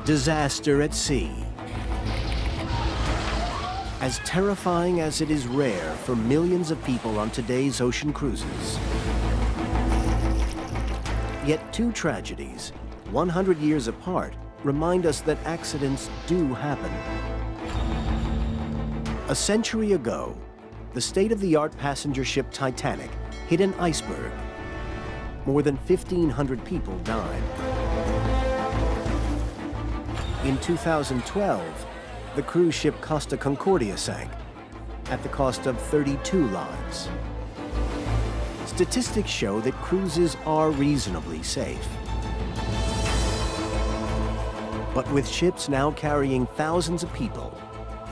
Disaster at sea. As terrifying as it is rare for millions of people on today's ocean cruises. Yet two tragedies, 100 years apart, remind us that accidents do happen. A century ago, the state-of-the-art passenger ship Titanic hit an iceberg. More than 1,500 people died. In 2012, the cruise ship Costa Concordia sank at the cost of 32 lives. Statistics show that cruises are reasonably safe. But with ships now carrying thousands of people,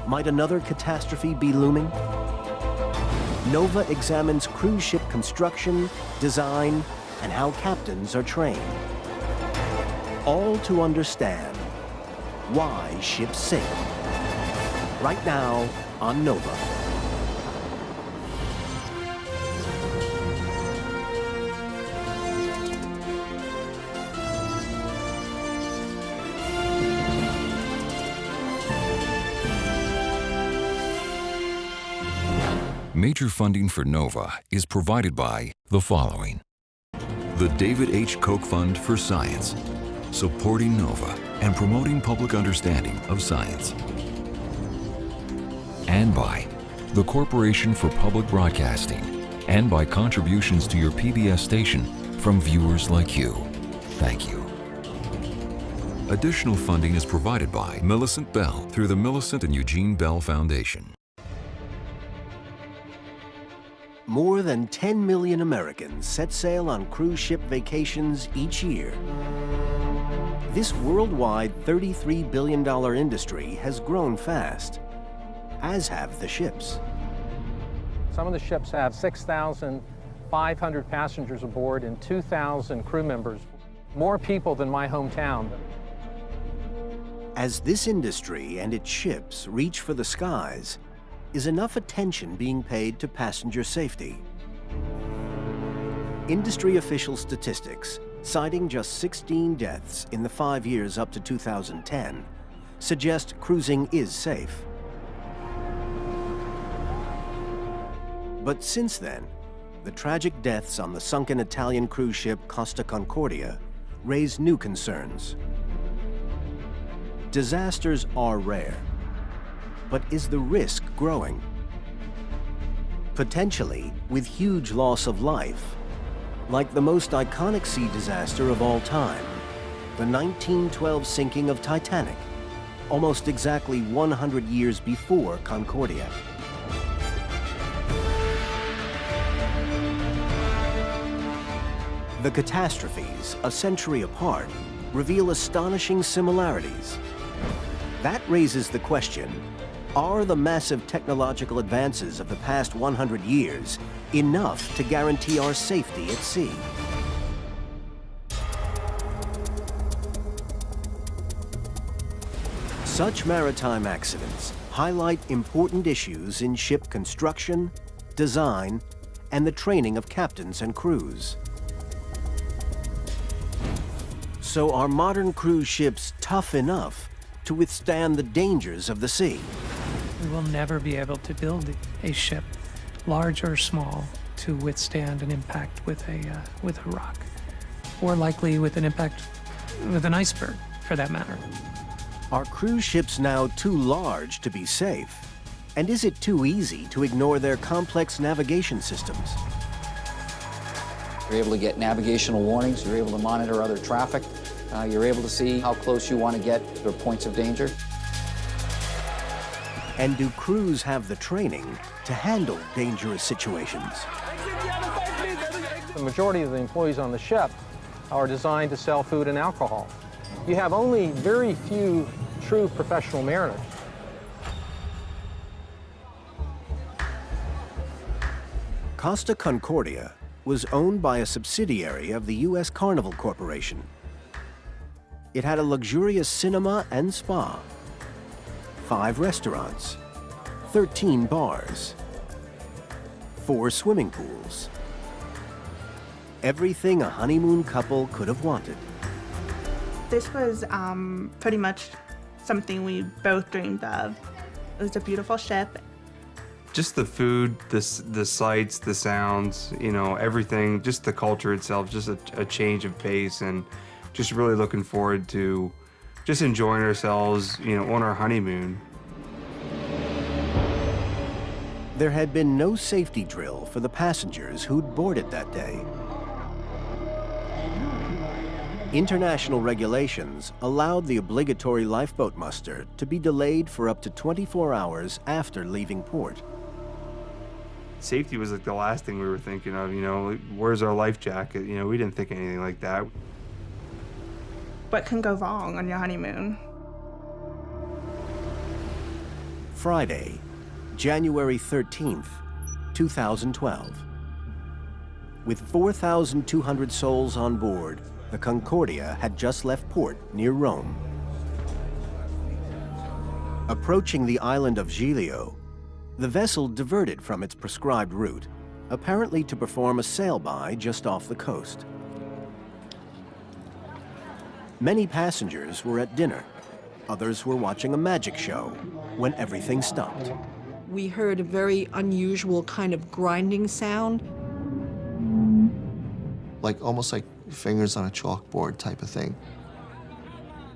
might another catastrophe be looming? NOVA examines cruise ship construction, design, and how captains are trained. All to understand why ships sink. Right now on NOVA. Major funding for NOVA is provided by the following. The David H. Koch Fund for Science, supporting NOVA and promoting public understanding of science. And by the Corporation for Public Broadcasting, and by contributions to your PBS station from viewers like you. Thank you. Additional funding is provided by Millicent Bell through the Millicent and Eugene Bell Foundation. More than 10 million Americans set sail on cruise ship vacations each year. This worldwide $33 billion industry has grown fast, as have the ships. Some of the ships have 6,500 passengers aboard and 2,000 crew members, more people than my hometown. As this industry and its ships reach for the skies, is enough attention being paid to passenger safety? Industry official statistics, citing just 16 deaths in the 5 years up to 2010, suggest cruising is safe. But since then, the tragic deaths on the sunken Italian cruise ship Costa Concordia raise new concerns. Disasters are rare, but is the risk growing? Potentially with huge loss of life, like the most iconic sea disaster of all time, the 1912 sinking of Titanic, almost exactly 100 years before Concordia. The catastrophes, a century apart, reveal astonishing similarities. That raises the question, are the massive technological advances of the past 100 years enough to guarantee our safety at sea? Such maritime accidents highlight important issues in ship construction, design, and the training of captains and crews. So are modern cruise ships tough enough to withstand the dangers of the sea? We will never be able to build a ship, large or small, to withstand an impact with a rock, or likely with an impact with an iceberg, for that matter. Are cruise ships now too large to be safe? And is it too easy to ignore their complex navigation systems? You're able to get navigational warnings, you're able to monitor other traffic, you're able to see how close you want to get to points of danger. And do crews have the training to handle dangerous situations? The majority of the employees on the ship are designed to sell food and alcohol. You have only very few true professional mariners. Costa Concordia was owned by a subsidiary of the U.S. Carnival Corporation. It had a luxurious cinema and spa, 5 restaurants, 13 bars, 4 swimming pools. Everything a honeymoon couple could have wanted. This was pretty much something we both dreamed of. It was a beautiful ship. Just the food, the sights, the sounds, you know, everything, just the culture itself, just a change of pace, and just really looking forward to just enjoying ourselves, you know, on our honeymoon. There had been no safety drill for the passengers who'd boarded that day. International regulations allowed the obligatory lifeboat muster to be delayed for up to 24 hours after leaving port. Safety was like the last thing we were thinking of, you know, where's our life jacket? You know, we didn't think anything like that. What can go wrong on your honeymoon? Friday, January 13th, 2012. With 4,200 souls on board, the Concordia had just left port near Rome. Approaching the island of Giglio, the vessel diverted from its prescribed route, apparently to perform a sail-by just off the coast. Many passengers were at dinner. Others were watching a magic show when everything stopped. We heard a very unusual kind of grinding sound. Almost like fingers on a chalkboard type of thing.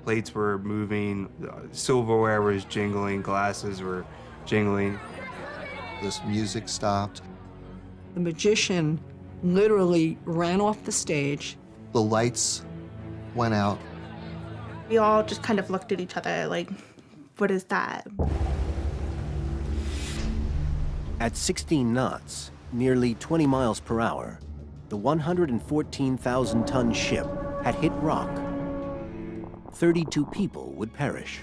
Plates were moving, silverware was jingling, glasses were jingling. This music stopped. The magician literally ran off the stage. The lights went out. We all just kind of looked at each other like, what is that? At 16 knots, nearly 20 miles per hour, the 114,000-ton ship had hit rock. 32 people would perish,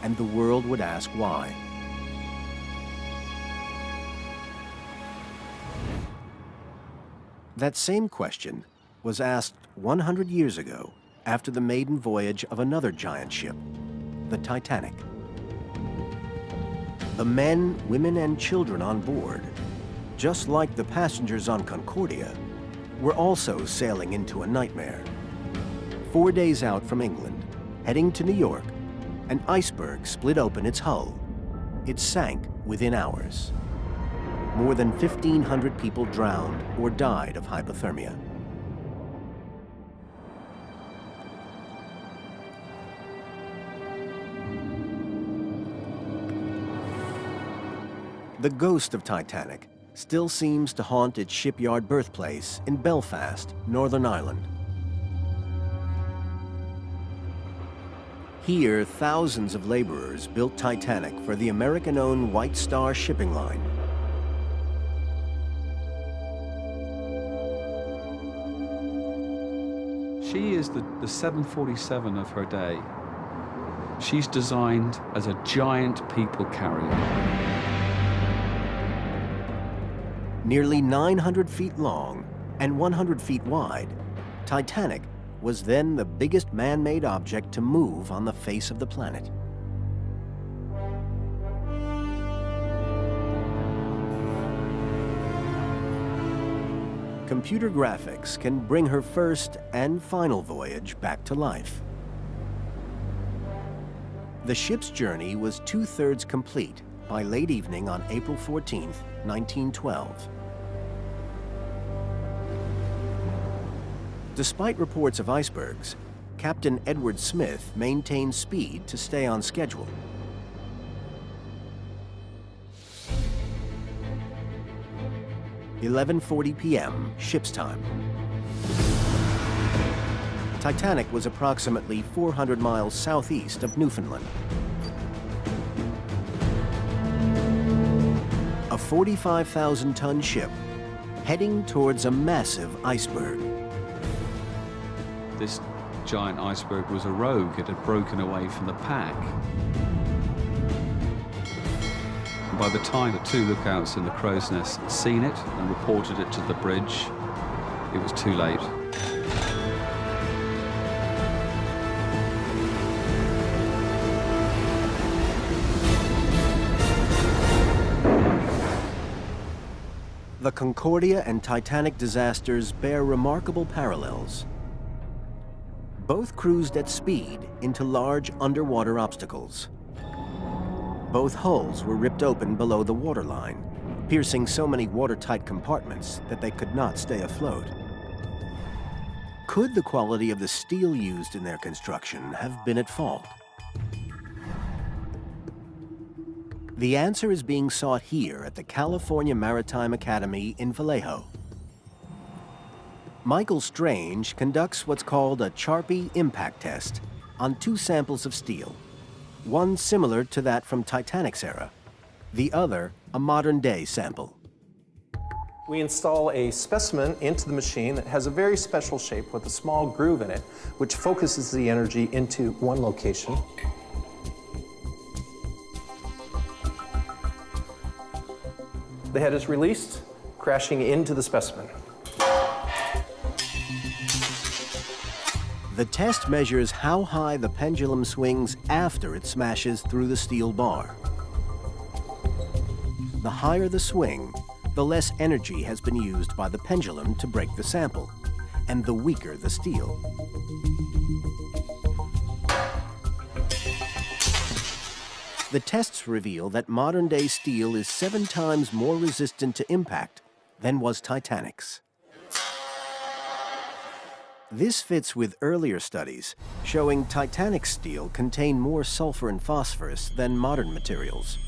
and the world would ask why. That same question was asked 100 years ago after the maiden voyage of another giant ship, the Titanic. The men, women, and children on board, just like the passengers on Concordia, were also sailing into a nightmare. 4 days out from England, heading to New York, an iceberg split open its hull. It sank within hours. More than 1,500 people drowned or died of hypothermia. The ghost of Titanic still seems to haunt its shipyard birthplace in Belfast, Northern Ireland. Here, thousands of laborers built Titanic for the American-owned White Star shipping line. She is the 747 of her day. She's designed as a giant people carrier. Nearly 900 feet long and 100 feet wide, Titanic was then the biggest man-made object to move on the face of the planet. Computer graphics can bring her first and final voyage back to life. The ship's journey was 2/3 complete by late evening on April 14th, 1912. Despite reports of icebergs, Captain Edward Smith maintained speed to stay on schedule. (11:40 p.m. ship's time. Titanic was approximately 400 miles southeast of Newfoundland. A 45,000-ton ship heading towards a massive iceberg. This giant iceberg was a rogue. It had broken away from the pack. And by the time the two lookouts in the crow's nest had seen it and reported it to the bridge, it was too late. The Concordia and Titanic disasters bear remarkable parallels. Both cruised at speed into large underwater obstacles. Both hulls were ripped open below the waterline, piercing so many watertight compartments that they could not stay afloat. Could the quality of the steel used in their construction have been at fault? The answer is being sought here at the California Maritime Academy in Vallejo. Michael Strange conducts what's called a Charpy impact test on 2 samples of steel, one similar to that from Titanic's era, the other a modern-day sample. We install a specimen into the machine that has a very special shape with a small groove in it, which focuses the energy into one location. The head is released, crashing into the specimen. The test measures how high the pendulum swings after it smashes through the steel bar. The higher the swing, the less energy has been used by the pendulum to break the sample, and the weaker the steel. The tests reveal that modern-day steel is 7 times more resistant to impact than was Titanic's. This fits with earlier studies showing Titanic's steel contained more sulfur and phosphorus than modern materials.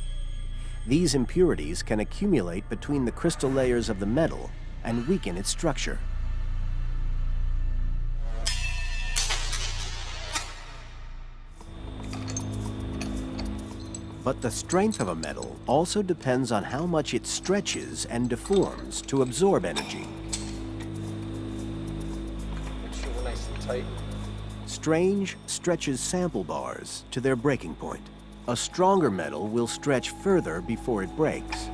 These impurities can accumulate between the crystal layers of the metal and weaken its structure. But the strength of a metal also depends on how much it stretches and deforms to absorb energy. Make sure they're nice and tight. Strange stretches sample bars to their breaking point. A stronger metal will stretch further before it breaks.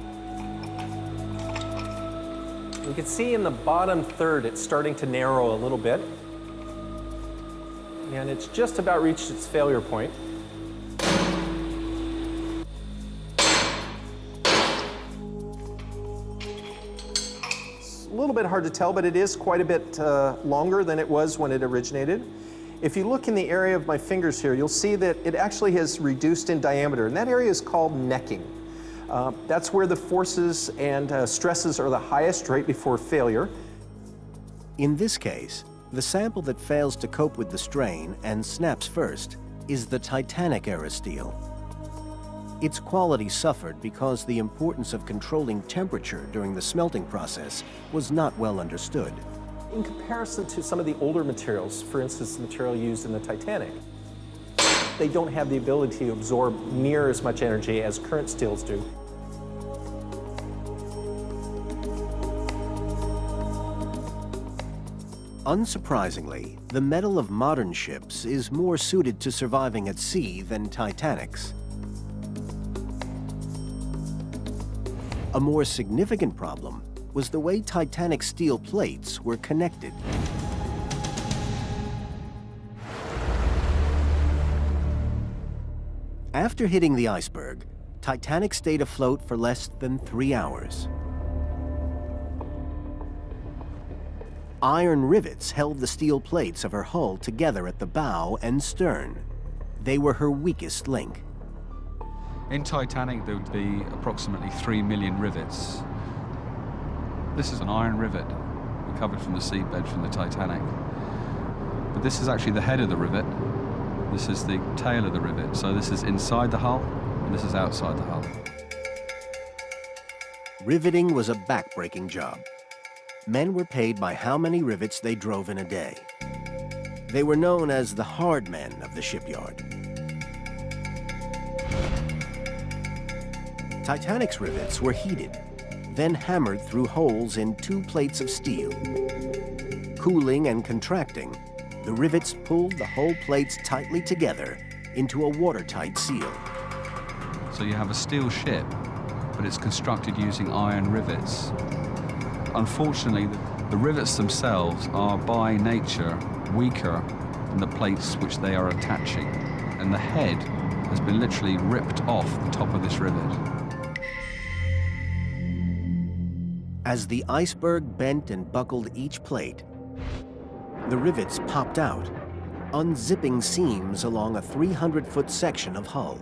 You can see in the bottom third it's starting to narrow a little bit. And it's just about reached its failure point. It's a little bit hard to tell, but it is quite a bit longer than it was when it originated. If you look in the area of my fingers here, you'll see that it actually has reduced in diameter, and that area is called necking. That's where the forces and stresses are the highest right before failure. In this case, the sample that fails to cope with the strain and snaps first is the Titanic-era steel. Its quality suffered because the importance of controlling temperature during the smelting process was not well understood. In comparison to some of the older materials, for instance, the material used in the Titanic, they don't have the ability to absorb near as much energy as current steels do. Unsurprisingly, the metal of modern ships is more suited to surviving at sea than Titanic's. A more significant problem was the way Titanic steel plates were connected. After hitting the iceberg, Titanic stayed afloat for less than 3 hours. Iron rivets held the steel plates of her hull together at the bow and stern. They were her weakest link. In Titanic, there would be approximately 3 million rivets. This is an iron rivet recovered from the seabed from the Titanic. But this is actually the head of the rivet. This is the tail of the rivet. So this is inside the hull, and this is outside the hull. Riveting was a back-breaking job. Men were paid by how many rivets they drove in a day. They were known as the hard men of the shipyard. Titanic's rivets were heated, then hammered through holes in 2 plates of steel. Cooling and contracting, the rivets pulled the whole plates tightly together into a watertight seal. So you have a steel ship, but it's constructed using iron rivets. Unfortunately, the rivets themselves are by nature weaker than the plates which they are attaching, and the head has been literally ripped off the top of this rivet. As the iceberg bent and buckled each plate, the rivets popped out, unzipping seams along a 300-foot section of hull.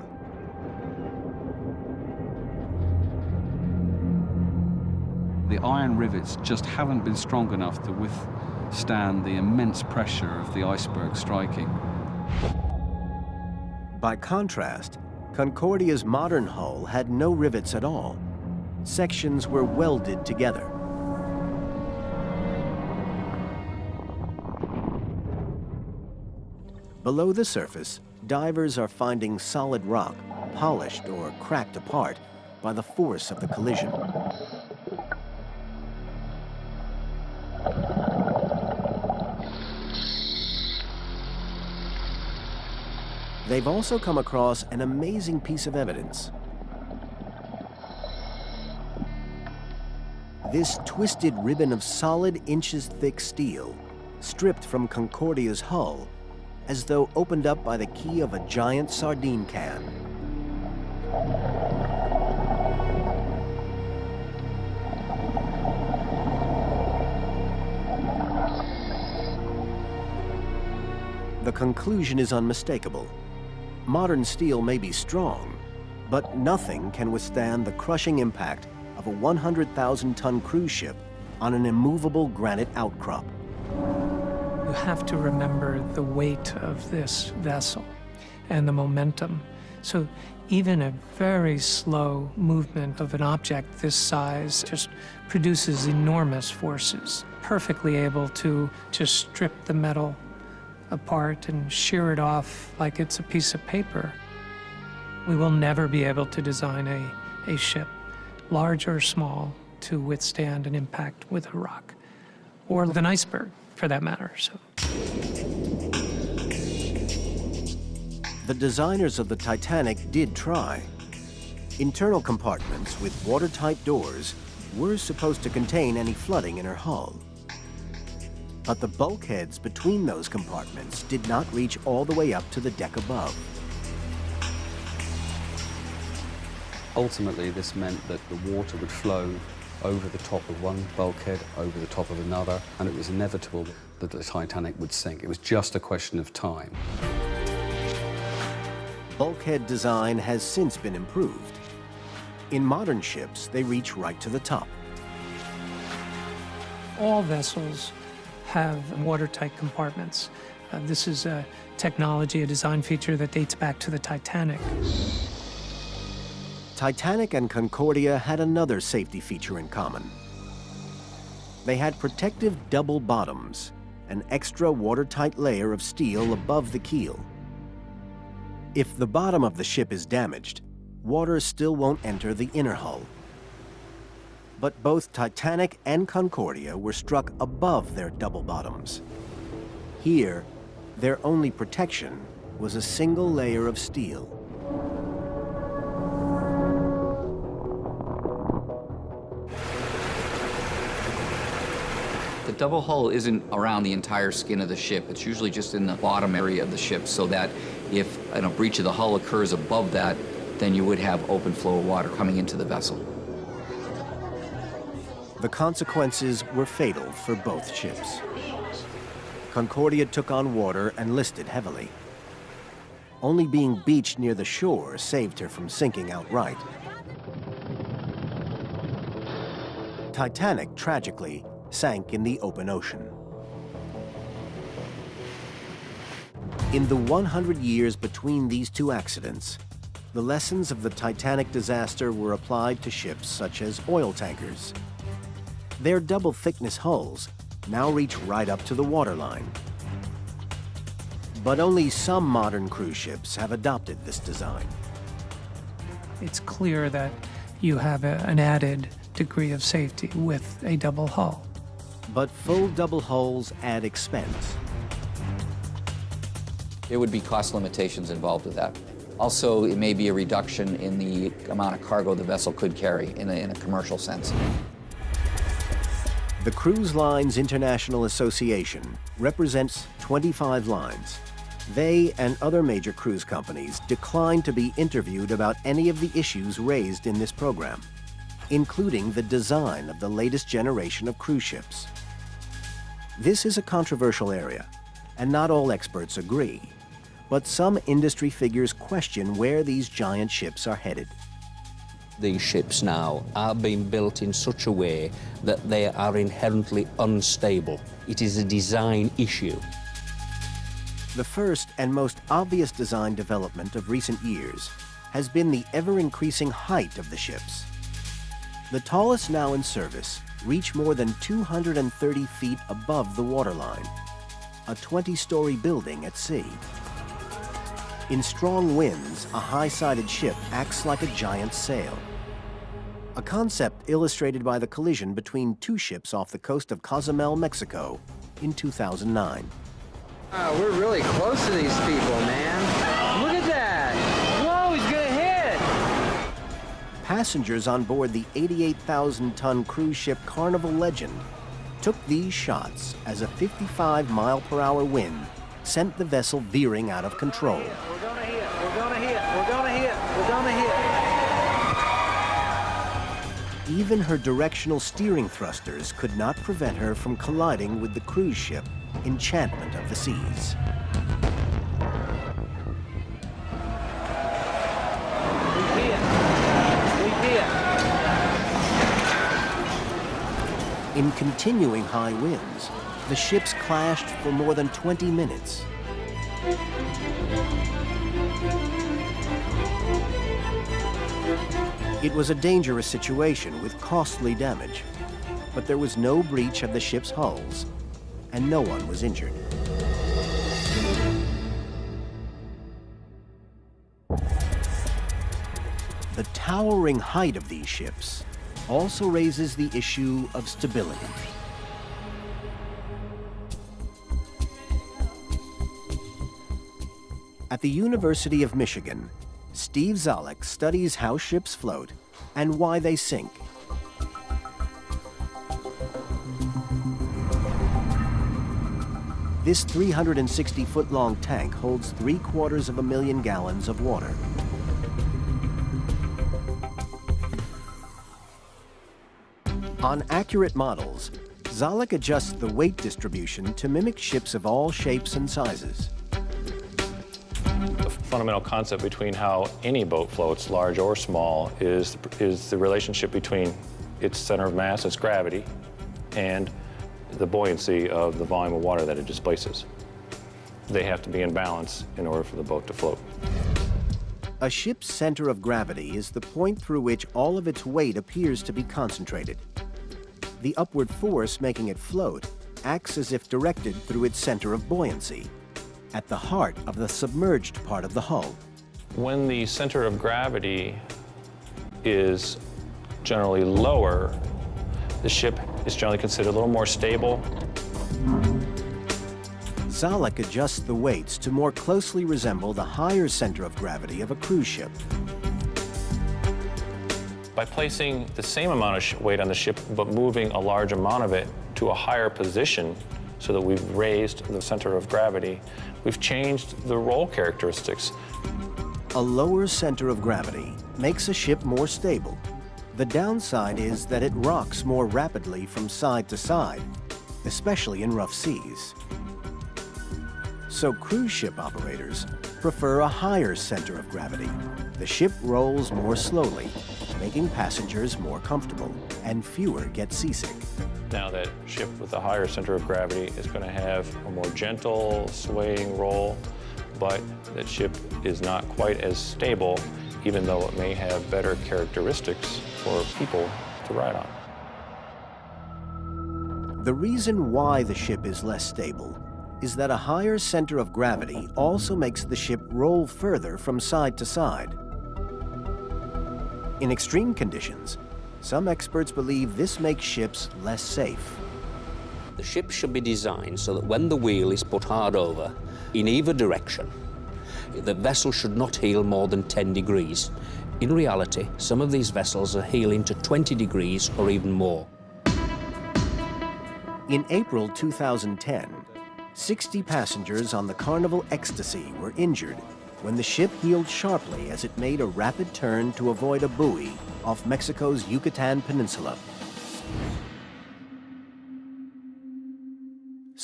The iron rivets just haven't been strong enough to withstand the immense pressure of the iceberg striking. By contrast, Concordia's modern hull had no rivets at all. Sections were welded together. Below the surface, divers are finding solid rock, polished or cracked apart by the force of the collision. They've also come across an amazing piece of evidence. This twisted ribbon of solid inches-thick steel, stripped from Concordia's hull, as though opened up by the key of a giant sardine can. The conclusion is unmistakable. Modern steel may be strong, but nothing can withstand the crushing impact of a 100,000-ton cruise ship on an immovable granite outcrop. You have to remember the weight of this vessel and the momentum. So even a very slow movement of an object this size just produces enormous forces, perfectly able to just strip the metal apart and shear it off like it's a piece of paper. We will never be able to design a ship, large or small, to withstand an impact with a rock, or with an iceberg, for that matter. So. The designers of the Titanic did try. Internal compartments with watertight doors were supposed to contain any flooding in her hull. But the bulkheads between those compartments did not reach all the way up to the deck above. Ultimately, this meant that the water would flow over the top of one bulkhead, over the top of another, and it was inevitable that the Titanic would sink. It was just a question of time. Bulkhead design has since been improved. In modern ships, they reach right to the top. All vessels have watertight compartments. This is a technology, a design feature that dates back to the Titanic. Titanic and Concordia had another safety feature in common. They had protective double bottoms, an extra watertight layer of steel above the keel. If the bottom of the ship is damaged, water still won't enter the inner hull. But both Titanic and Concordia were struck above their double bottoms. Here, their only protection was a single layer of steel. The double hull isn't around the entire skin of the ship. It's usually just in the bottom area of the ship, so that if a breach of the hull occurs above that, then you would have open flow of water coming into the vessel. The consequences were fatal for both ships. Concordia took on water and listed heavily. Only being beached near the shore saved her from sinking outright. Titanic, tragically, sank in the open ocean. In the 100 years between these two accidents, the lessons of the Titanic disaster were applied to ships such as oil tankers. Their double-thickness hulls now reach right up to the waterline. But only some modern cruise ships have adopted this design. It's clear that you have an added degree of safety with a double hull. But full double hulls add expense. There would be cost limitations involved with that. Also, it may be a reduction in the amount of cargo the vessel could carry in a commercial sense. The Cruise Lines International Association represents 25 lines. They and other major cruise companies declined to be interviewed about any of the issues raised in this program, including the design of the latest generation of cruise ships. This is a controversial area, and not all experts agree. But some industry figures question where these giant ships are headed. These ships now are being built in such a way that they are inherently unstable. It is a design issue. The first and most obvious design development of recent years has been the ever-increasing height of the ships. The tallest now in service reach more than 230 feet above the waterline, a 20-story building at sea. In strong winds, a high-sided ship acts like a giant sail. A concept illustrated by the collision between two ships off the coast of Cozumel, Mexico in 2009. We're really close to these people, man. Look at that. Whoa, he's gonna hit. Passengers on board the 88,000-ton cruise ship Carnival Legend took these shots as a 55-mile-per-hour wind sent the vessel veering out of control. We're gonna hit, we're gonna hit, we're gonna hit, we're gonna hit. Even her directional steering thrusters could not prevent her from colliding with the cruise ship Enchantment of the Seas. We hit. We hit. In continuing high winds, the ships clashed for more than 20 minutes. It was a dangerous situation with costly damage, but there was no breach of the ship's hulls, and no one was injured. The towering height of these ships also raises the issue of stability. At the University of Michigan, Steve Zolek studies how ships float and why they sink. This 360-foot-long tank holds 750,000 gallons of water. On accurate models, Zolek adjusts the weight distribution to mimic ships of all shapes and sizes. The fundamental concept between how any boat floats, large or small, is the relationship between its center of mass, its gravity, and the buoyancy of the volume of water that it displaces. They have to be in balance in order for the boat to float. A ship's center of gravity is the point through which all of its weight appears to be concentrated. The upward force making it float acts as if directed through its center of buoyancy, at the heart of the submerged part of the hull. When the center of gravity is generally lower, the ship is generally considered a little more stable. Zolek adjusts the weights to more closely resemble the higher center of gravity of a cruise ship. By placing the same amount of weight on the ship, but moving a large amount of it to a higher position so that we've raised the center of gravity, we've changed the roll characteristics. A lower center of gravity makes a ship more stable. The downside is that it rocks more rapidly from side to side, especially in rough seas. So cruise ship operators prefer a higher center of gravity. The ship rolls more slowly, making passengers more comfortable, and fewer get seasick. Now that ship with a higher center of gravity is going to have a more gentle swaying roll, but that ship is not quite as stable, even though it may have better characteristics for people to ride on. The reason why the ship is less stable is that a higher center of gravity also makes the ship roll further from side to side. In extreme conditions, some experts believe this makes ships less safe. The ship should be designed so that when the wheel is put hard over, in either direction, the vessel should not heel more than 10 degrees. In reality, some of these vessels are heeling to 20 degrees or even more. In April 2010, 60 passengers on the Carnival Ecstasy were injured when the ship heeled sharply as it made a rapid turn to avoid a buoy off Mexico's Yucatan Peninsula.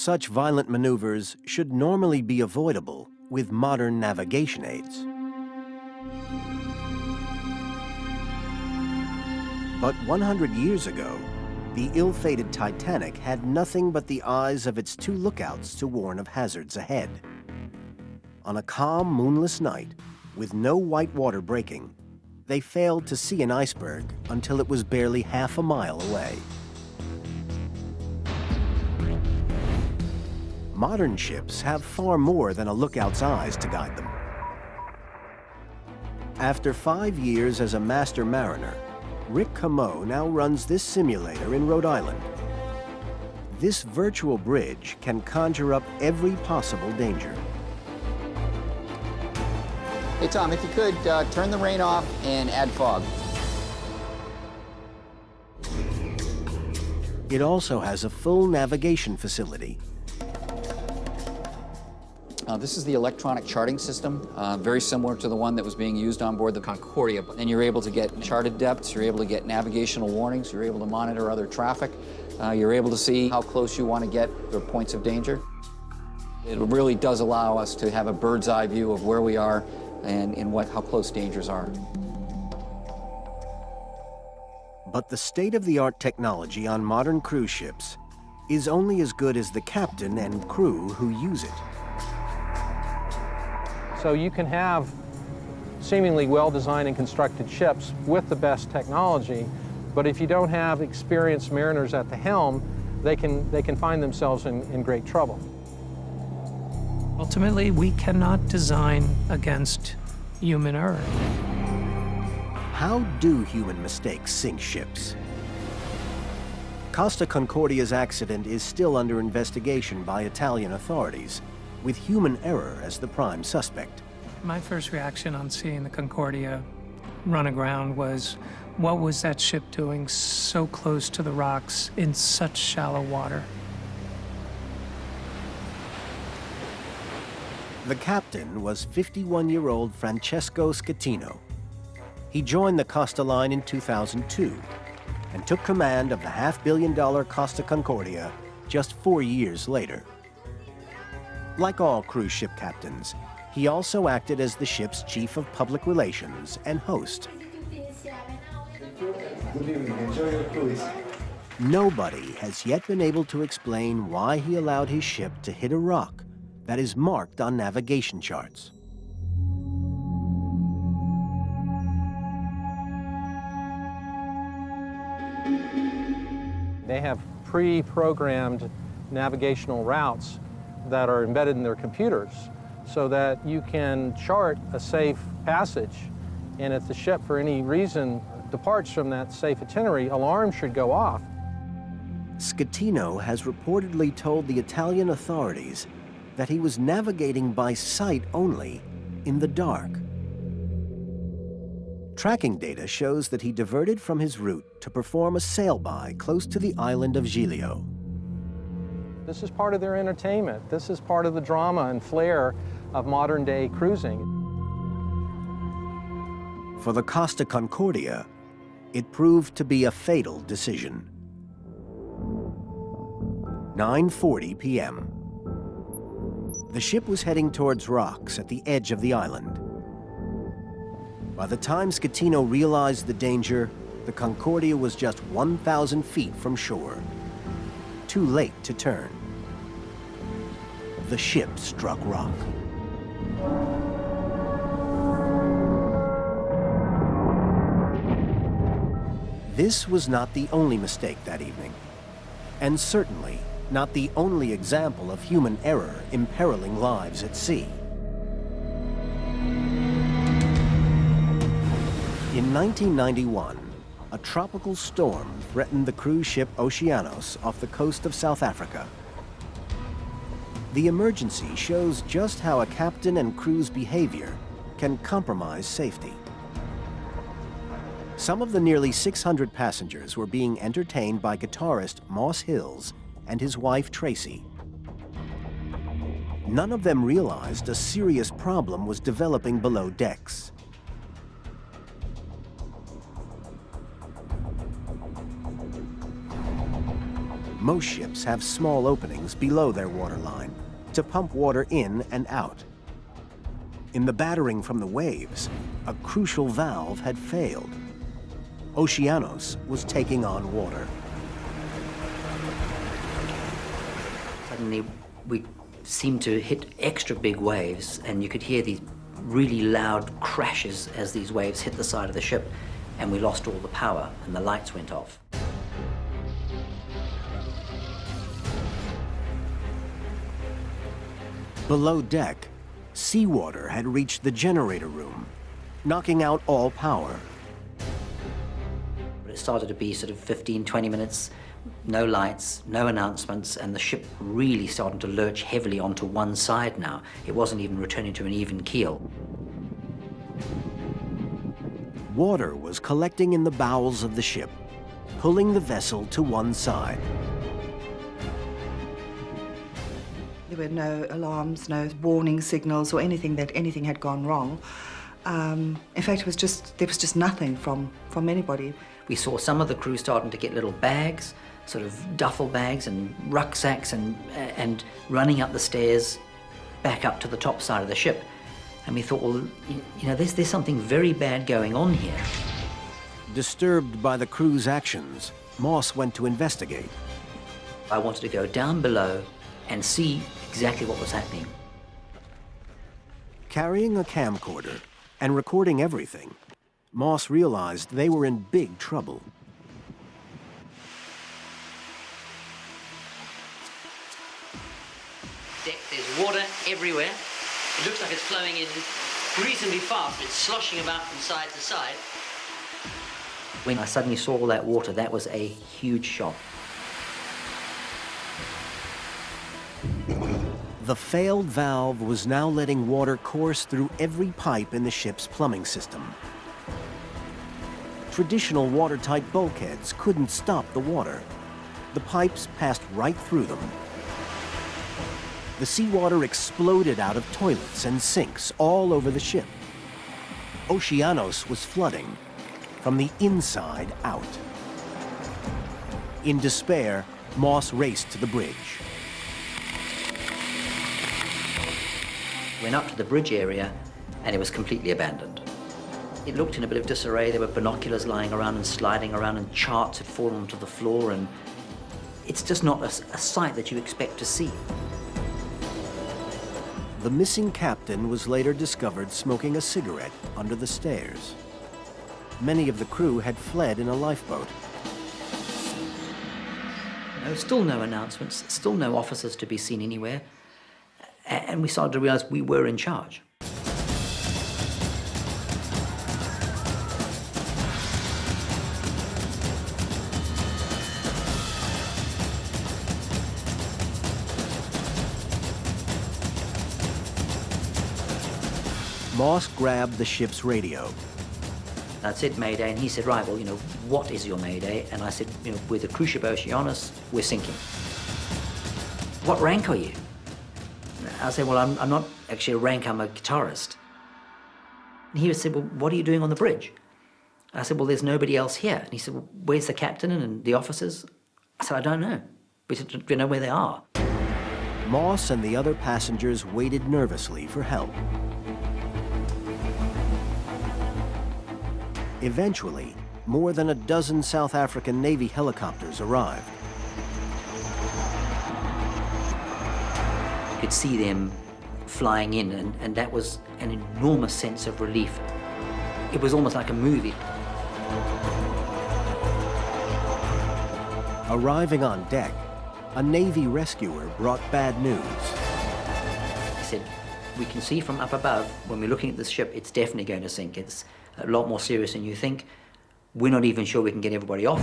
Such violent maneuvers should normally be avoidable with modern navigation aids. But 100 years ago, the ill-fated Titanic had nothing but the eyes of its two lookouts to warn of hazards ahead. On a calm, moonless night, with no white water breaking, they failed to see an iceberg until it was barely half a mile away. Modern ships have far more than a lookout's eyes to guide them. After 5 years as a master mariner, Rick Camo now runs this simulator in Rhode Island. This virtual bridge can conjure up every possible danger. Hey Tom, if you could, turn the rain off and add fog. It also has a full navigation facility. This is the electronic charting system, very similar to the one that was being used on board the Concordia. And you're able to get charted depths, you're able to get navigational warnings, you're able to monitor other traffic, you're able to see how close you want to get to points of danger. It really does allow us to have a bird's eye view of where we are and how close dangers are. But the state-of-the-art technology on modern cruise ships is only as good as the captain and crew who use it. So you can have seemingly well-designed and constructed ships with the best technology, but if you don't have experienced mariners at the helm, they can find themselves in great trouble. Ultimately, we cannot design against human error. How do human mistakes sink ships? Costa Concordia's accident is still under investigation by Italian authorities, with human error as the prime suspect. My first reaction on seeing the Concordia run aground was, what was that ship doing so close to the rocks in such shallow water? The captain was 51-year-old Francesco Schettino. He joined the Costa line in 2002 and took command of the $500 million Costa Concordia just 4 years later. Like all cruise ship captains, he also acted as the ship's chief of public relations and host. Good evening, enjoy your cruise. Nobody has yet been able to explain why he allowed his ship to hit a rock that is marked on navigation charts. They have pre-programmed navigational routes that are embedded in their computers so that you can chart a safe passage, and if the ship for any reason departs from that safe itinerary, alarms should go off. Schettino has reportedly told the Italian authorities that he was navigating by sight only in the dark. Tracking data shows that he diverted from his route to perform a sail-by close to the island of Giglio. This is part of their entertainment. This is part of the drama and flair of modern-day cruising. For the Costa Concordia, it proved to be a fatal decision. 9:40 p.m. The ship was heading towards rocks at the edge of the island. By the time Schettino realized the danger, the Concordia was just 1,000 feet from shore. Too late to turn. The ship struck rock. This was not the only mistake that evening, and certainly not the only example of human error imperiling lives at sea. In 1991, a tropical storm threatened the cruise ship Oceanos off the coast of South Africa. The emergency shows just how a captain and crew's behavior can compromise safety. Some of the nearly 600 passengers were being entertained by guitarist Moss Hills and his wife Tracy. None of them realized a serious problem was developing below decks. Most ships have small openings below their waterline to pump water in and out. In the battering from the waves, a crucial valve had failed. Oceanos was taking on water. Suddenly, we seemed to hit extra big waves, and you could hear these really loud crashes as these waves hit the side of the ship, and we lost all the power, and the lights went off. Below deck, seawater had reached the generator room, knocking out all power. It started to be sort of 15, 20 minutes, no lights, no announcements, and the ship really started to lurch heavily onto one side now. It wasn't even returning to an even keel. Water was collecting in the bowels of the ship, pulling the vessel to one side. There were no alarms, no warning signals or anything that anything had gone wrong. In fact, there was just nothing from anybody. We saw some of the crew starting to get little bags, sort of duffel bags and rucksacks, and running up the stairs back up to the top side of the ship. And we thought, well, you know, there's something very bad going on here. Disturbed by the crew's actions, Moss went to investigate. I wanted to go down below and see exactly what was happening. Carrying a camcorder and recording everything, Moss realized they were in big trouble. Deck, there's water everywhere. It looks like it's flowing in reasonably fast. It's sloshing about from side to side. When I suddenly saw all that water, that was a huge shock. The failed valve was now letting water course through every pipe in the ship's plumbing system. Traditional watertight bulkheads couldn't stop the water. The pipes passed right through them. The seawater exploded out of toilets and sinks all over the ship. Oceanos was flooding from the inside out. In despair, Moss raced to the bridge. Went up to the bridge area, and it was completely abandoned. It looked in a bit of disarray. There were binoculars lying around and sliding around, and charts had fallen onto the floor, and it's just not a sight that you expect to see. The missing captain was later discovered smoking a cigarette under the stairs. Many of the crew had fled in a lifeboat. Still no announcements, still no officers to be seen anywhere. And we started to realize we were in charge. Moss grabbed the ship's radio. I said Mayday, and he said, right, well, you know, what is your Mayday? And I said, you know, we're the cruise ship Oceanus, we're sinking. What rank are you? I said, well, I'm not actually a rank, I'm a guitarist. And he said, well, what are you doing on the bridge? I said, well, there's nobody else here. And he said, well, where's the captain and the officers? I said, I don't know. We don't know where they are. Moss and the other passengers waited nervously for help. Eventually, more than a dozen South African Navy helicopters arrived. You could see them flying in, and that was an enormous sense of relief. It was almost like a movie. Arriving on deck, a Navy rescuer brought bad news. He said, we can see from up above, when we're looking at this ship, it's definitely going to sink. It's a lot more serious than you think. We're not even sure we can get everybody off.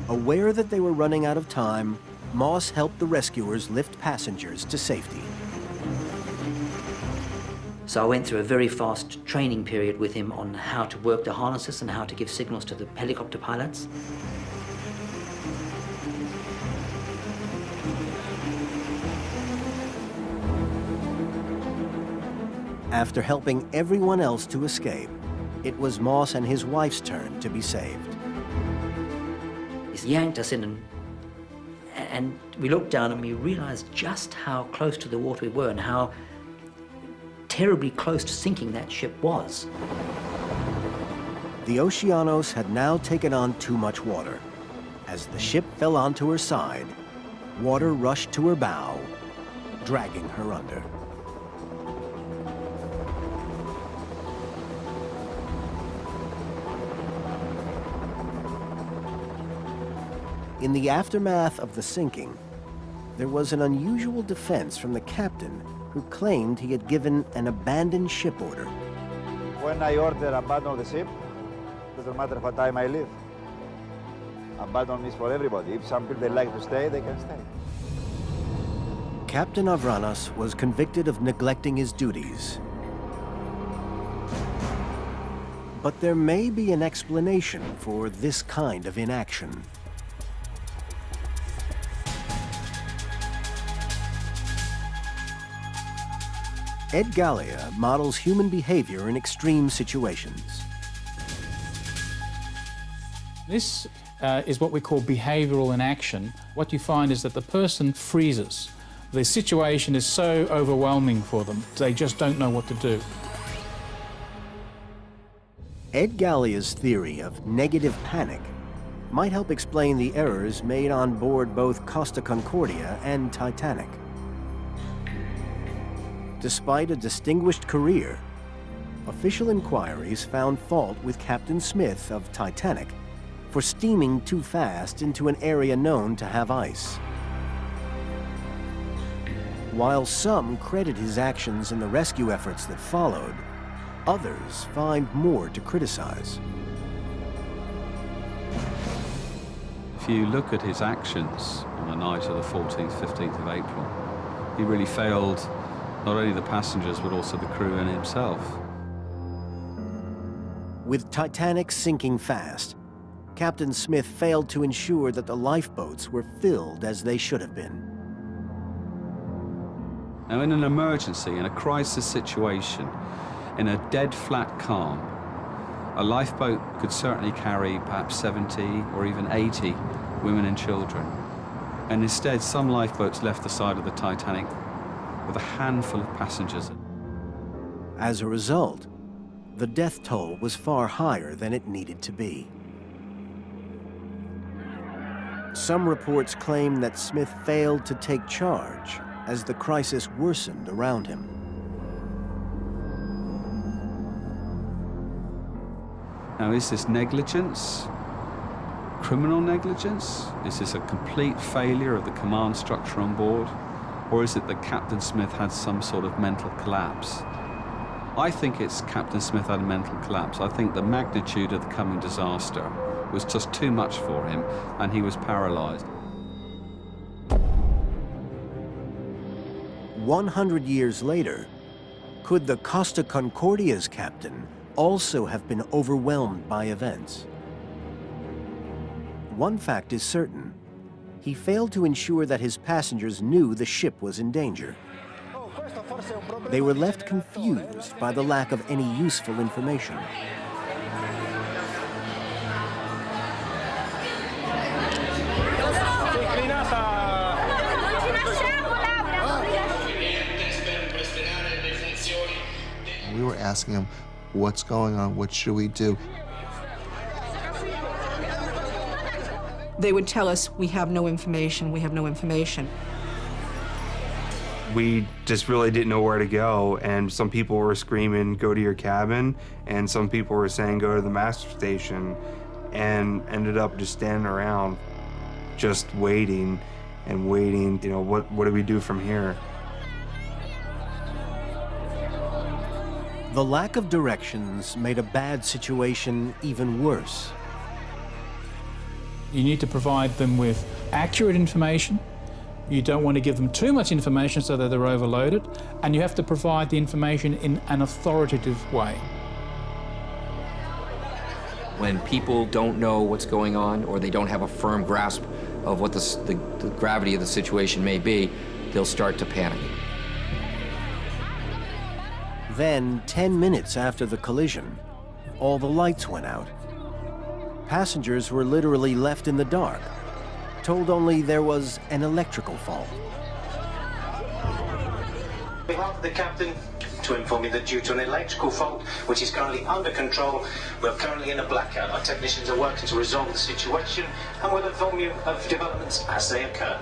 Aware that they were running out of time, Moss helped the rescuers lift passengers to safety. So I went through a very fast training period with him on how to work the harnesses and how to give signals to the helicopter pilots. After helping everyone else to escape, it was Moss and his wife's turn to be saved. He yanked us in, and we looked down and we realized just how close to the water we were and how terribly close to sinking that ship was. The Oceanos had now taken on too much water. As the ship fell onto her side, water rushed to her bow, dragging her under. In the aftermath of the sinking, there was an unusual defense from the captain who claimed he had given an abandoned ship order. When I order abandon the ship, doesn't matter what time I leave. Abandon is for everybody. If some people they like to stay, they can stay. Captain Avranos was convicted of neglecting his duties. But there may be an explanation for this kind of inaction. Ed Gallia models human behavior in extreme situations. This is what we call behavioral inaction. What you find is that the person freezes. The situation is so overwhelming for them, they just don't know what to do. Ed Gallia's theory of negative panic might help explain the errors made on board both Costa Concordia and Titanic. Despite a distinguished career, official inquiries found fault with Captain Smith of Titanic for steaming too fast into an area known to have ice. While some credit his actions in the rescue efforts that followed, others find more to criticize. If you look at his actions on the night of the 14th, 15th of April, he really failed not only the passengers, but also the crew and himself. With Titanic sinking fast, Captain Smith failed to ensure that the lifeboats were filled as they should have been. Now, in an emergency, in a crisis situation, in a dead flat calm, a lifeboat could certainly carry perhaps 70 or even 80 women and children. And instead, some lifeboats left the side of the Titanic with a handful of passengers. As a result, the death toll was far higher than it needed to be. Some reports claim that Smith failed to take charge as the crisis worsened around him. Now, is this negligence? Criminal negligence? Is this a complete failure of the command structure on board? Or is it that Captain Smith had some sort of mental collapse? I think it's Captain Smith had a mental collapse. I think the magnitude of the coming disaster was just too much for him, and he was paralyzed. 100 years later, could the Costa Concordia's captain also have been overwhelmed by events? One fact is certain. He failed to ensure that his passengers knew the ship was in danger. They were left confused by the lack of any useful information. We were asking him, what's going on? What should we do? They would tell us, we have no information, we have no information. We just really didn't know where to go, and some people were screaming, go to your cabin, and some people were saying, go to the master station, and ended up just standing around, just waiting and waiting, you know, what do we do from here? The lack of directions made a bad situation even worse. You need to provide them with accurate information. You don't want to give them too much information so that they're overloaded, and you have to provide the information in an authoritative way. When people don't know what's going on, or they don't have a firm grasp of what the gravity of the situation may be, they'll start to panic. Then, 10 minutes after the collision, all the lights went out. Passengers were literally left in the dark, told only there was an electrical fault. On behalf of the captain, to inform you that due to an electrical fault, which is currently under control, we're currently in a blackout. Our technicians are working to resolve the situation, and we'll inform you of developments as they occur.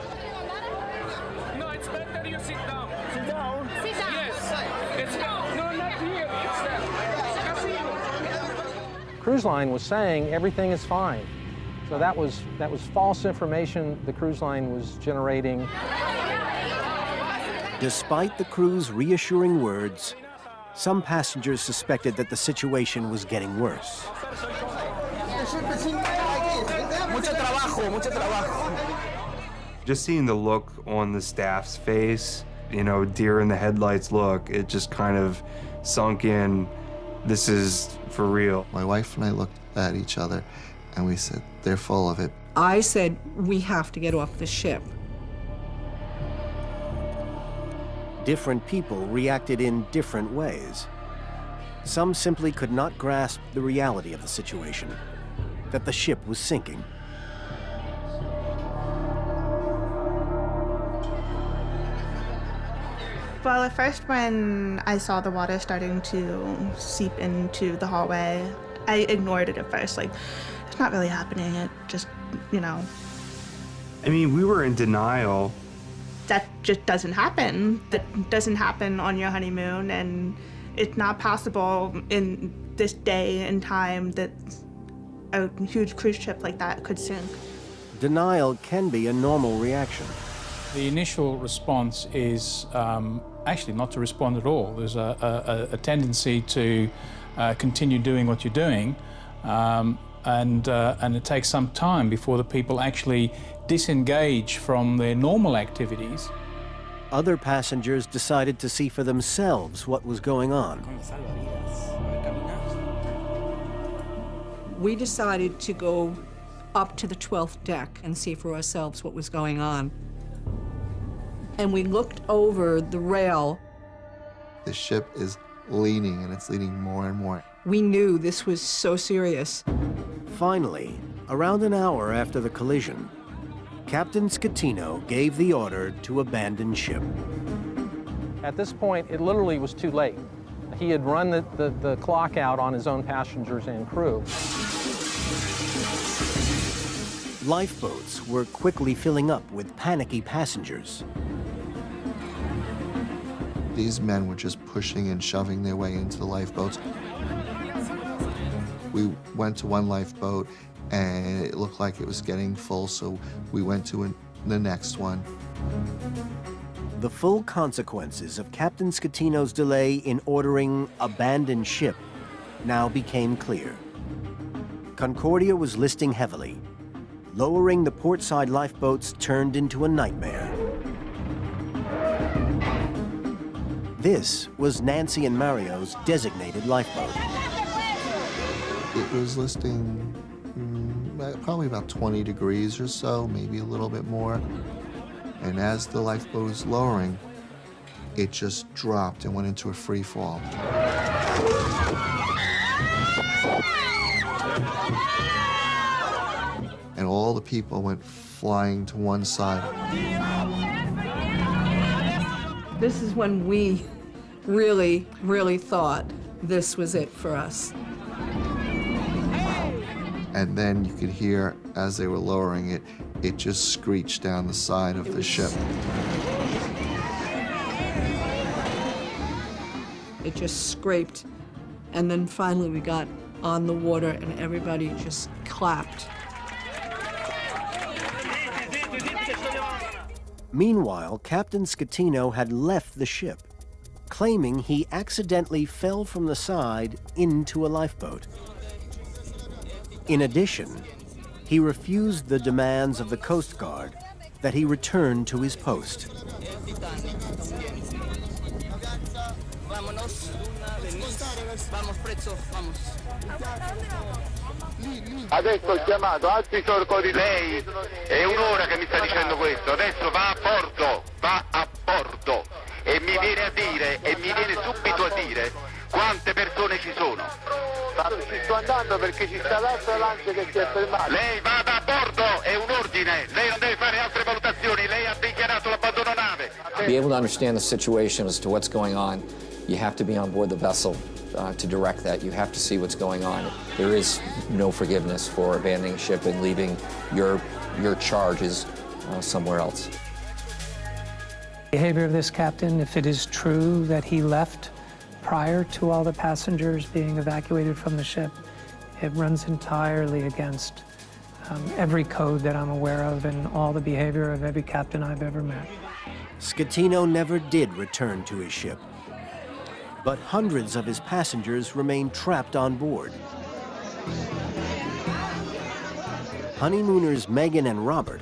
No, it's better you sit down. Sit down? Sit down. Yes. It's down. No, not here. It's there. Cruise line was saying everything is fine. So that was false information the cruise line was generating. Despite the crew's reassuring words, some passengers suspected that the situation was getting worse. Just seeing the look on the staff's face, you know, deer in the headlights look, it just kind of sunk in. This is for real. My wife and I looked at each other and we said, they're full of it. I said, we have to get off the ship. Different people reacted in different ways. Some simply could not grasp the reality of the situation, that the ship was sinking. Well, at first when I saw the water starting to seep into the hallway, I ignored it at first, like, it's not really happening, it just, you know. I mean, we were in denial. That just doesn't happen. That doesn't happen on your honeymoon, and it's not possible in this day and time that a huge cruise ship like that could sink. Denial can be a normal reaction. The initial response is actually not to respond at all. There's a tendency to continue doing what you're doing, and it takes some time before the people actually disengage from their normal activities. Other passengers decided to see for themselves what was going on. We decided to go up to the 12th deck and see for ourselves what was going on. And we looked over the rail. The ship is leaning, and it's leaning more and more. We knew this was so serious. Finally, around an hour after the collision, Captain Scatino gave the order to abandon ship. At this point, it literally was too late. He had run the clock out on his own passengers and crew. Lifeboats were quickly filling up with panicky passengers. These men were just pushing and shoving their way into the lifeboats. We went to one lifeboat, and it looked like it was getting full, so we went to the next one. The full consequences of Captain Scatino's delay in ordering abandon ship now became clear. Concordia was listing heavily. Lowering the portside lifeboats turned into a nightmare. This was Nancy and Mario's designated lifeboat. It was listing probably about 20 degrees or so, maybe a little bit more. And as the lifeboat was lowering, it just dropped and went into a free fall. And all the people went flying to one side. This is when we really, really thought this was it for us. And then you could hear, as they were lowering it, it just screeched down the side of the ship. It just scraped, and then finally we got on the water and everybody just clapped. Meanwhile, Captain Scatino had left the ship, claiming he accidentally fell from the side into a lifeboat. In addition, he refused the demands of the Coast Guard that he return to his post. Adesso ho chiamato altri sorcoli. Lei è un'ora che mi sta dicendo questo. Adesso va a bordo e mi viene subito a dire quante persone ci sono. bordo perché ci sta l'altra lancia che si è fermata. Lei vada a bordo, è un ordine, lei non deve fare altre valutazioni, lei ha dichiarato l'abbandono nave. To be able to understand the situation as to what's going on, you have to be on board the vessel to direct that. You have to see what's going on. There is no forgiveness for abandoning a ship and leaving your charges somewhere else. Behavior of this captain, if it is true that he left prior to all the passengers being evacuated from the ship, it runs entirely against every code that I'm aware of and all the behavior of every captain I've ever met. Schettino never did return to his ship, but hundreds of his passengers remained trapped on board. Honeymooners Megan and Robert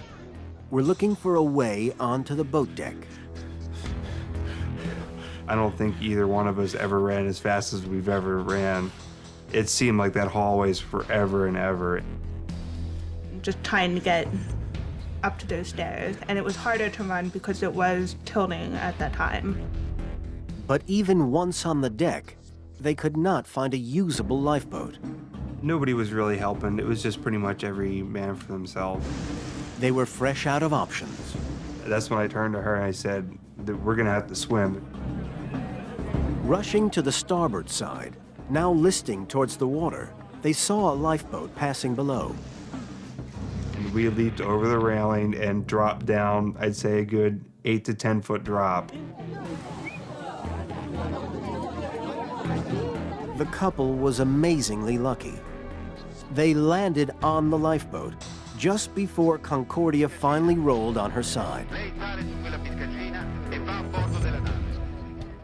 were looking for a way onto the boat deck. I don't think either one of us ever ran as fast as we've ever ran. It seemed like that hallway's forever and ever. Just trying to get up to those stairs, and it was harder to run because it was tilting at that time. But even once on the deck, they could not find a usable lifeboat. Nobody was really helping. It was just pretty much every man for themselves. They were fresh out of options. That's when I turned to her and I said that we're gonna have to swim. Rushing to the starboard side, now listing towards the water, they saw a lifeboat passing below. And we leaped over the railing and dropped down, I'd say a good 8 to 10 foot drop. The couple was amazingly lucky. They landed on the lifeboat just before Concordia finally rolled on her side.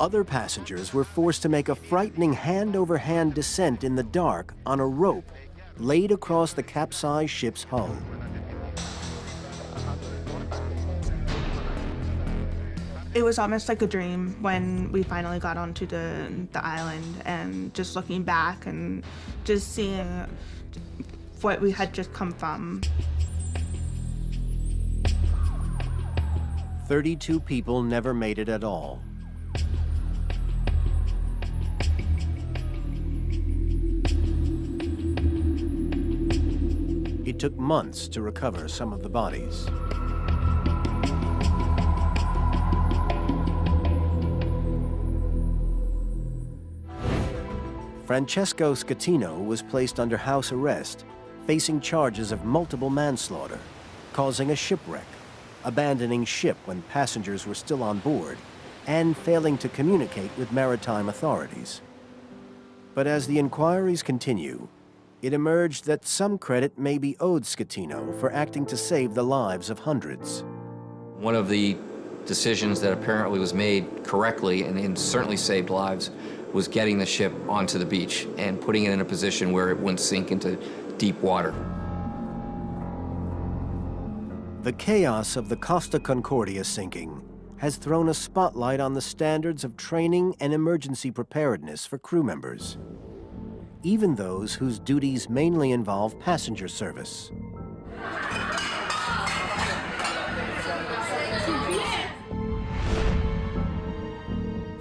Other passengers were forced to make a frightening hand-over-hand descent in the dark on a rope laid across the capsized ship's hull. It was almost like a dream when we finally got onto the island, and just looking back and just seeing what we had just come from. 32 people never made it at all. It took months to recover some of the bodies. Francesco Schettino was placed under house arrest, facing charges of multiple manslaughter, causing a shipwreck, abandoning ship when passengers were still on board, and failing to communicate with maritime authorities. But as the inquiries continue, it emerged that some credit may be owed Schettino for acting to save the lives of hundreds. One of the decisions that apparently was made correctly and certainly saved lives was getting the ship onto the beach and putting it in a position where it wouldn't sink into deep water. The chaos of the Costa Concordia sinking has thrown a spotlight on the standards of training and emergency preparedness for crew members, even those whose duties mainly involve passenger service.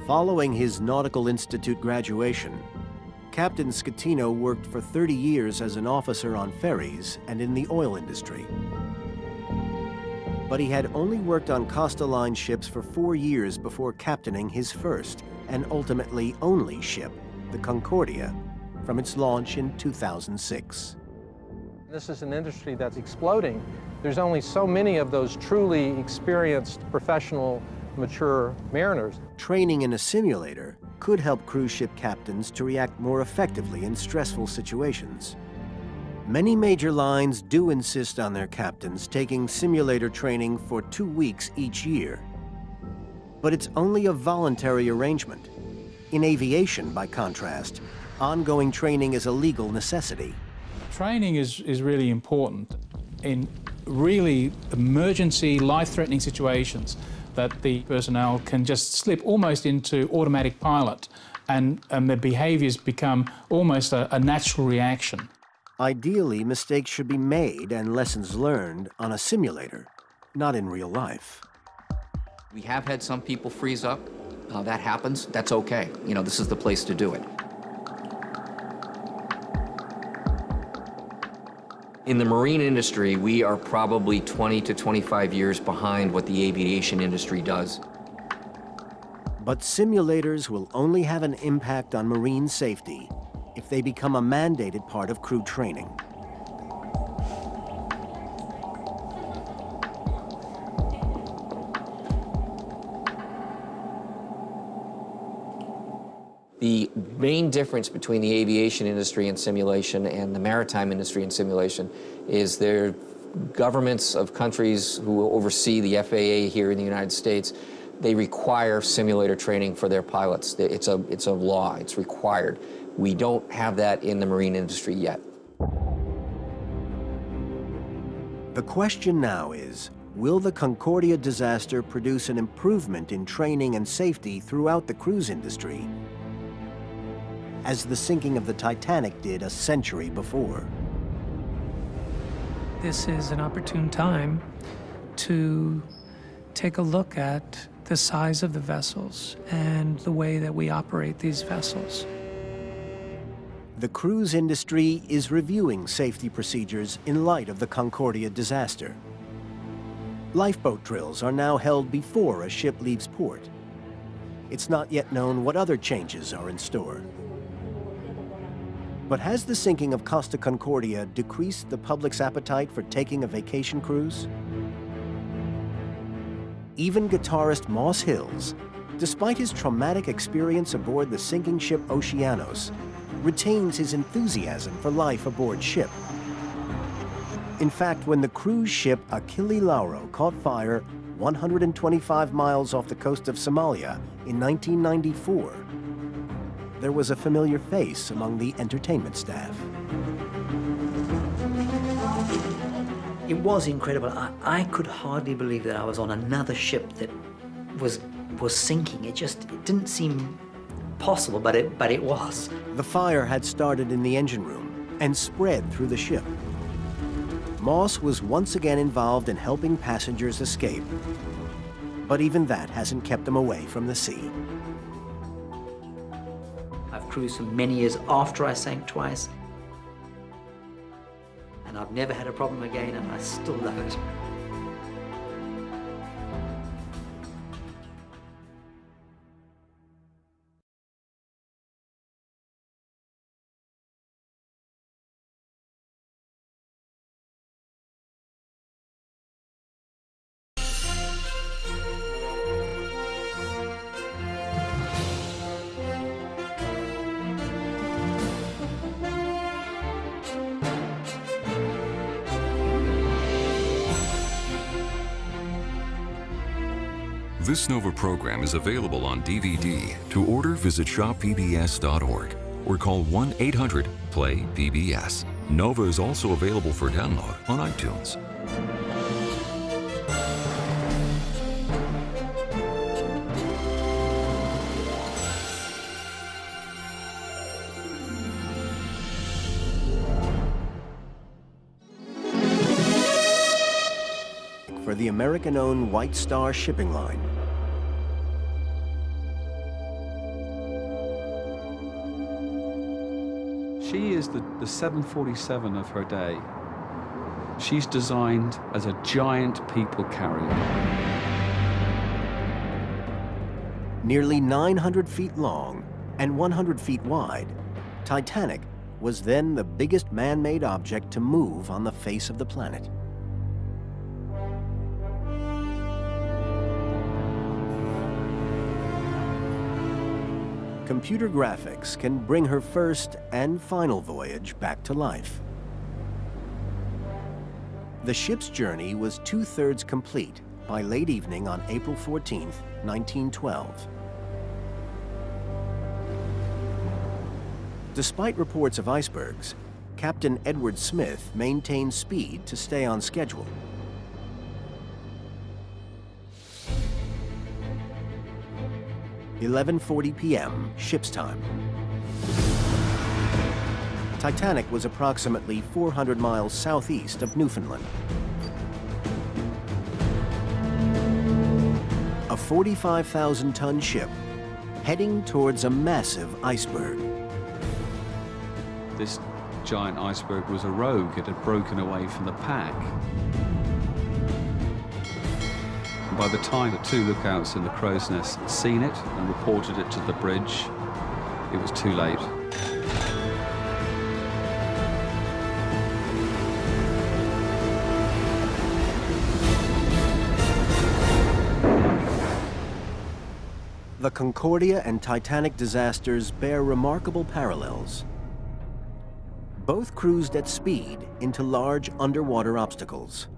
Following his Nautical Institute graduation, Captain Schettino worked for 30 years as an officer on ferries and in the oil industry. But he had only worked on Costa Line ships for 4 years before captaining his first and ultimately only ship, the Concordia, from its launch in 2006. This is an industry that's exploding. There's only so many of those truly experienced, professional, mature mariners. Training in a simulator could help cruise ship captains to react more effectively in stressful situations. Many major lines do insist on their captains taking simulator training for 2 weeks each year. But it's only a voluntary arrangement. In aviation, by contrast, ongoing training is a legal necessity. Training is really important in really emergency, life-threatening situations that the personnel can just slip almost into automatic pilot and their behaviors become almost a natural reaction. Ideally, mistakes should be made and lessons learned on a simulator, not in real life. We have had some people freeze up. That happens. That's okay. You know, this is the place to do it. In the marine industry, we are probably 20 to 25 years behind what the aviation industry does. But simulators will only have an impact on marine safety if they become a mandated part of crew training. The main difference between the aviation industry and simulation and the maritime industry and simulation is there governments of countries who oversee the FAA here in the United States, they require simulator training for their pilots. It's a law, it's required. We don't have that in the marine industry yet. The question now is, will the Concordia disaster produce an improvement in training and safety throughout the cruise industry, as the sinking of the Titanic did a century before? This is an opportune time to take a look at the size of the vessels and the way that we operate these vessels. The cruise industry is reviewing safety procedures in light of the Concordia disaster. Lifeboat drills are now held before a ship leaves port. It's not yet known what other changes are in store. But has the sinking of Costa Concordia decreased the public's appetite for taking a vacation cruise? Even guitarist Moss Hills, despite his traumatic experience aboard the sinking ship Oceanos, retains his enthusiasm for life aboard ship. In fact, when the cruise ship Achille Lauro caught fire 125 miles off the coast of Somalia in 1994, there was a familiar face among the entertainment staff. It was incredible. I could hardly believe that I was on another ship that was sinking. It didn't seem possible, but it was. The fire had started in the engine room and spread through the ship. Moss was once again involved in helping passengers escape, but even that hasn't kept him away from the sea. I've cruised for many years after I sank twice, and I've never had a problem again, and I still love it. This NOVA program is available on DVD. To order, visit shoppbs.org or call 1-800-PLAY-PBS. NOVA is also available for download on iTunes. For the American-owned White Star Shipping Line. She is the 747 of her day. She's designed as a giant people carrier. Nearly 900 feet long and 100 feet wide, Titanic was then the biggest man-made object to move on the face of the planet. Computer graphics can bring her first and final voyage back to life. The ship's journey was 2/3 complete by late evening on April 14, 1912. Despite reports of icebergs, Captain Edward Smith maintained speed to stay on schedule. (11:40 p.m. ship's time. Titanic was approximately 400 miles southeast of Newfoundland. A 45,000-ton ship heading towards a massive iceberg. This giant iceberg was a rogue. It had broken away from the pack. And by the time the two lookouts in the crow's nest had seen it and reported it to the bridge, it was too late. The Concordia and Titanic disasters bear remarkable parallels. Both cruised at speed into large underwater obstacles.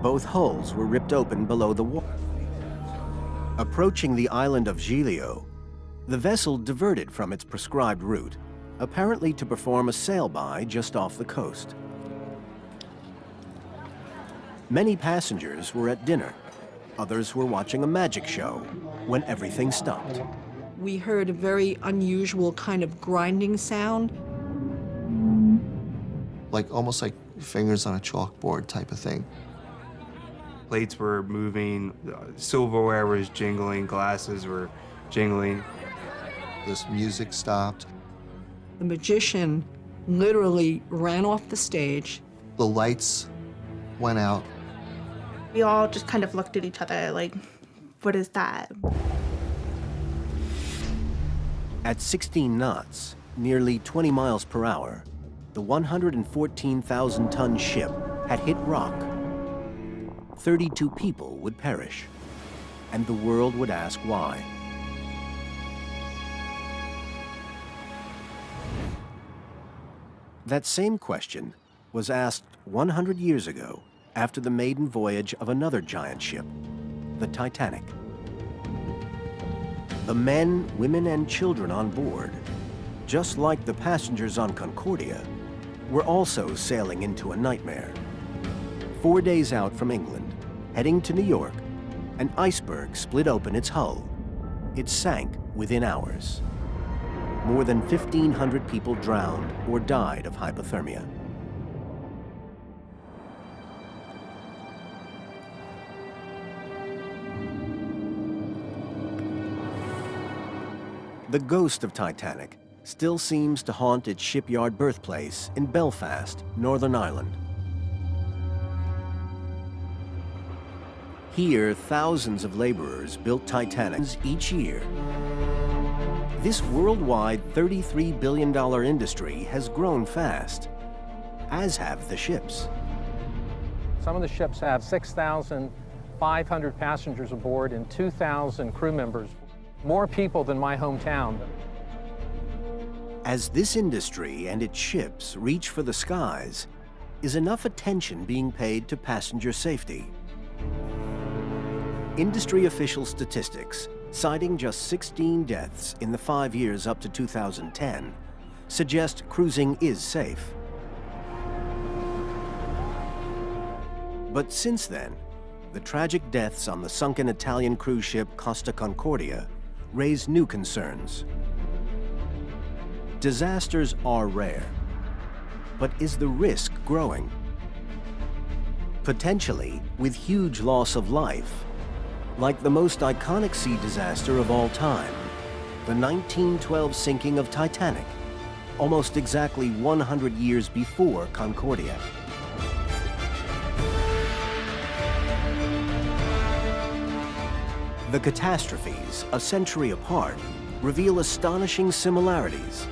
Both hulls were ripped open below the water. Approaching the island of Giglio, the vessel diverted from its prescribed route, apparently to perform a sail-by just off the coast. Many passengers were at dinner. Others were watching a magic show when everything stopped. We heard a very unusual kind of grinding sound. Almost like fingers on a chalkboard type of thing. Plates were moving, silverware was jingling, glasses were jingling. This music stopped. The magician literally ran off the stage. The lights went out. We all just kind of looked at each other like, what is that? At 16 knots, nearly 20 miles per hour, the 114,000-ton ship had hit rock. 32 people would perish, and the world would ask why. That same question was asked 100 years ago after the maiden voyage of another giant ship, the Titanic. The men, women, and children on board, just like the passengers on Concordia, were also sailing into a nightmare. 4 days out from England, heading to New York, an iceberg split open its hull. It sank within hours. More than 1,500 people drowned or died of hypothermia. The ghost of Titanic still seems to haunt its shipyard birthplace in Belfast, Northern Ireland. Here, thousands of laborers built Titanics each year. This worldwide $33 billion industry has grown fast, as have the ships. Some of the ships have 6,500 passengers aboard and 2,000 crew members. More people than my hometown. As this industry and its ships reach for the skies, is enough attention being paid to passenger safety? Industry official statistics, citing just 16 deaths in the 5 years up to 2010, suggest cruising is safe. But since then, the tragic deaths on the sunken Italian cruise ship Costa Concordia raise new concerns. Disasters are rare, but is the risk growing? Potentially with huge loss of life, like the most iconic sea disaster of all time, the 1912 sinking of Titanic, almost exactly 100 years before Concordia. The catastrophes, a century apart, reveal astonishing similarities.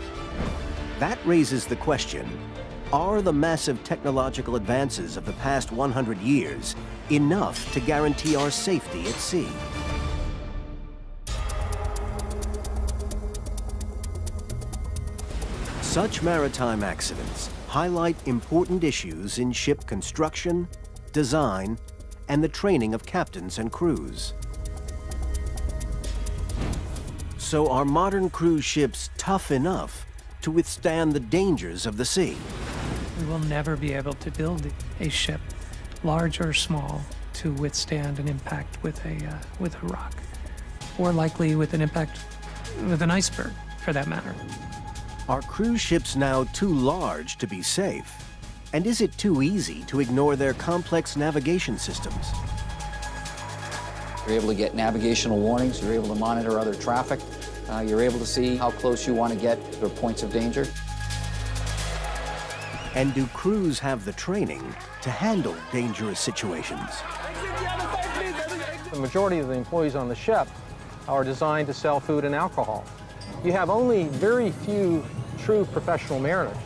That raises the question, are the massive technological advances of the past 100 years enough to guarantee our safety at sea? Such maritime accidents highlight important issues in ship construction, design, and the training of captains and crews. So are modern cruise ships tough enough to withstand the dangers of the sea? We will never be able to build a ship, large or small, to withstand an impact with a rock, or likely with an impact with an iceberg, for that matter. Are cruise ships now too large to be safe? And is it too easy to ignore their complex navigation systems? You're able to get navigational warnings, you're able to monitor other traffic, you're able to see how close you want to get to points of danger. And do crews have the training to handle dangerous situations? The majority of the employees on the ship are designed to sell food and alcohol. You have only very few true professional mariners.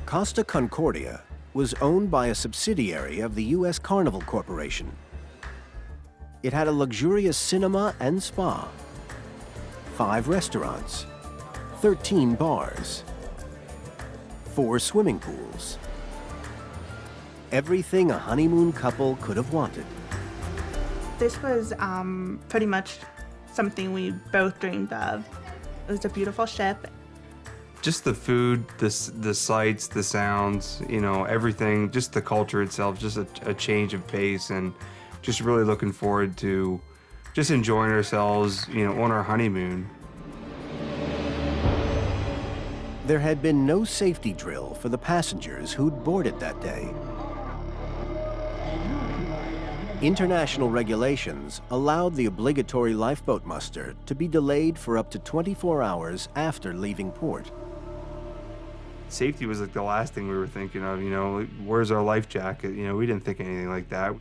Costa Concordia was owned by a subsidiary of the U.S. Carnival Corporation. It had a luxurious cinema and spa, 5 restaurants, 13 bars, 4 swimming pools. Everything a honeymoon couple could have wanted. This was pretty much something we both dreamed of. It was a beautiful ship. Just the food, the sights, the sounds, you know, everything, just the culture itself, just a change of pace, and just really looking forward to just enjoying ourselves, you know, on our honeymoon. There had been no safety drill for the passengers who'd boarded that day. International regulations allowed the obligatory lifeboat muster to be delayed for up to 24 hours after leaving port. Safety was like the last thing we were thinking of, you know, where's our life jacket? You know, we didn't think anything like that.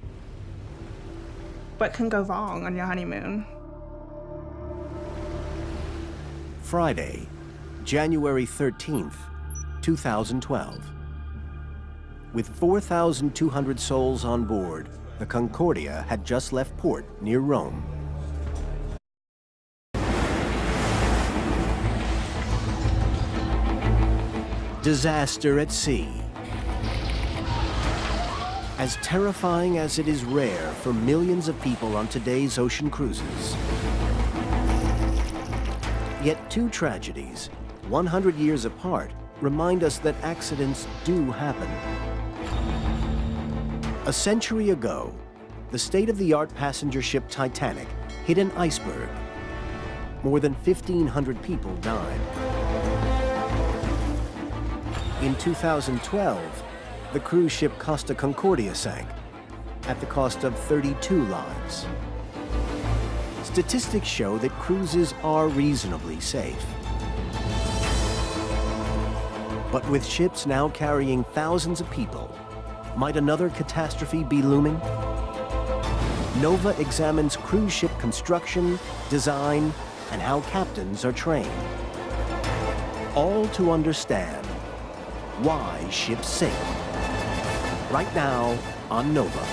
What can go wrong on your honeymoon? Friday, January 13th, 2012. With 4,200 souls on board, the Concordia had just left port near Rome. Disaster at sea. As terrifying as it is rare for millions of people on today's ocean cruises. Yet 2 tragedies, 100 years apart, remind us that accidents do happen. A century ago, the state-of-the-art passenger ship Titanic hit an iceberg. More than 1,500 people died. In 2012, the cruise ship Costa Concordia sank at the cost of 32 lives. Statistics show that cruises are reasonably safe. But with ships now carrying thousands of people, might another catastrophe be looming? NOVA examines cruise ship construction, design, and how captains are trained. All to understand why ships sink. Right now on NOVA.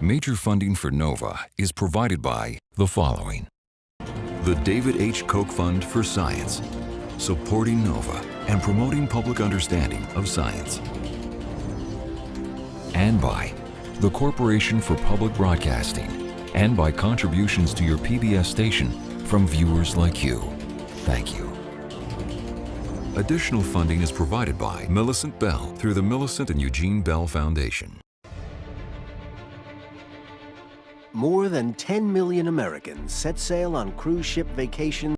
Major funding for NOVA is provided by the following. The David H. Koch Fund for Science, supporting NOVA and promoting public understanding of science. And by the Corporation for Public Broadcasting, and by contributions to your PBS station from viewers like you. Thank you. Additional funding is provided by Millicent Bell through the Millicent and Eugene Bell Foundation. More than 10 million Americans set sail on cruise ship vacations